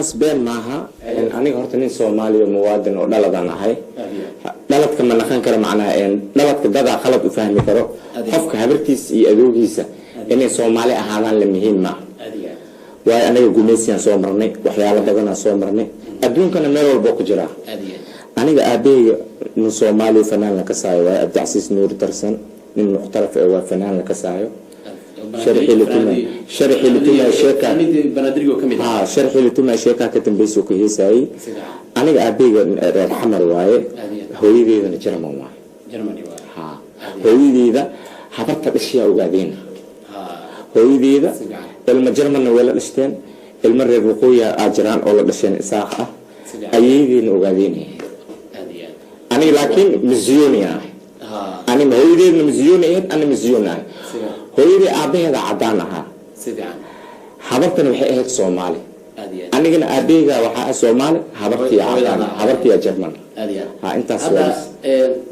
waxaas been maaha aniga horta nin Soomaaliya muwaadin oo dhaladaan ahay dhaladka ma naqan karo macnaha dhaladka dada khalad u fahmi karo qofka habartiis iyo adoogiisa inay Soomaali ahaadaan la muhiim ma way aniga gumeysiyaan soo marnay waxyaalo badan aan soo marnay adduunkana meel walba ku jira aniga aabeyga nin Soomaali fanaan la ka saayo waa Abdicasiis Nuur Tarsan nin muxtaraf ah waa fanaan la ka saayo شرحي لتما شيكا بنادريو كميد شرحي لتما شيكا كتنبيسو كهيساي انا ابيغا رير حمر واي هويديدا جرمان واي جرماني واي ها هويديدا حبرت اشياء اوغادين هويديدا ilma Jarman wala dhashteen ilma reer waqooyi ajraan oo la dhasheen isaaq ah ayayeen ogaadeen ani laakiin mizyooniya ani hooyadeedna mizyooniyad ani mizyoonaa hooyadii aabaheeda cadaan ahaa sidaan habartan waxay ahayd Soomaali anigana aabeyga waxa Soomaali habartii cadaan habartii Jarman ha intaas waa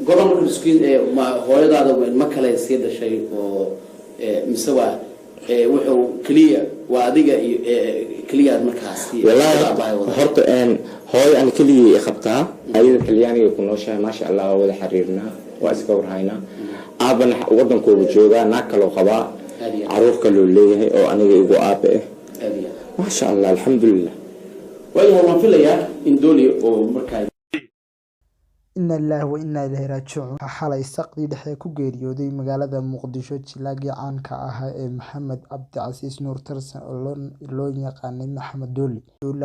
gobolka miskiin ma hooyadaada ma kale sii dhashay oo misawa wuxuu kaliya waa adiga kaliya markaas horta hooyo aan kaliya qabtaa ayada Talyaaniga ku nooshahay ma sha Allah wada xiriirna waa iska warhayna aabana wadankooda jooga naag kale qaba caruur kale leeyahay oo aniga igu aabe ma sha Allah alxamdulillah way waan filayaa in dooli oo markaa inna lillahi wa inna ilayhi raaji'uun xalay saqdi dhexe ku geeriyooday magaalada Muqdisho jilaagi caanka ah ee Maxamed Abdicasiis Nuur Tarsan oo loo yaqaanay Maxamed Dooli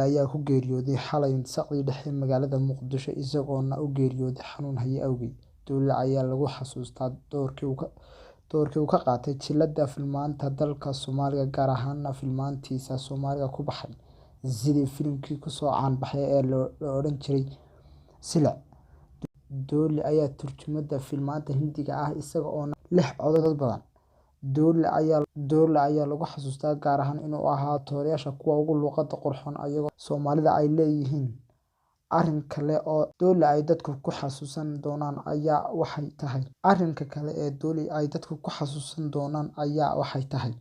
ayaa ku geeriyooday xalay saqdi dhexe magaalada Muqdisho isagoo u geeriyooday xanuun haye awgeed Dooli ayaa lagu xasuustaa doorkii uu ka qaatay jilada filmaanta dalka Soomaaliya gaar ahaan filmaantiisa Soomaaliya ku baxay sidii filimkii ku soo caan baxay ee loo oran jiray Sila Dooli ayaa turjumada filmaanta Hindiga ah isaga oo lix codad badan Dooli ayaa lagu xasuustaa gaar ahaan inuu ahaa tooreyaasha kuwa ugu luqadda qurxoon ayagoo Soomaalida ay leeyihiin arin kale oo Dooli ay dadku ku xasuusan doonaan ayaa waxay tahay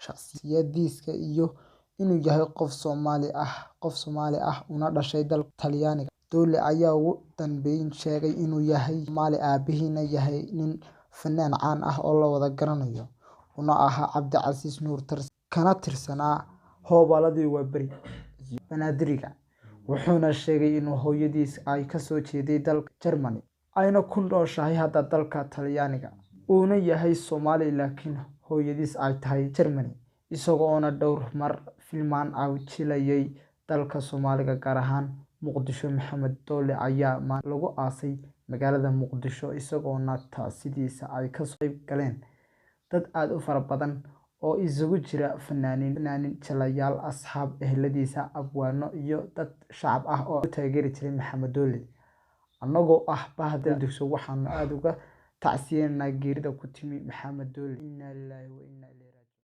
shakhsiyadiisa iyo inuu yahay qof Soomaali ah una dhashay dalka Talyaaniga Dooli ayaa ugu dambeyn sheegay inuu yahay Soomaali aabihiina yahay nin fanaan caan ah oo la wada garanayo una ahaa Abdicasiis Nuur Tarsan kana tirsanaa hoobaladii Waaberi Banaadiriga wuxuuna sheegay inuu hooyadiis ay ka soo jeeday dalka Germany ayna ku nooshahay hadda dalka Talyaaniga uuna yahay Soomaali laakiin hooyadiis ay tahay Germany isagoo dhowr mar filmaan jilayay dalka Soomaaliga gaar ahaan Muqdisho Maxamed Dooli ayaa lagu aasay magaalada Muqdisho isagoo taasidiisa ay ka soo qayb galeen dad aad u fara badan oo isugu jira fanaanin jalayaal asxaab eheladiisa abwaano iyo dad shacab ah oo taageeri jiray Maxamed Dooli anagoo bahda dugso waxaan aad uga tacsiyeynaa geerida ku timi Maxamed Dooli inna lillahi wa inna ilayhi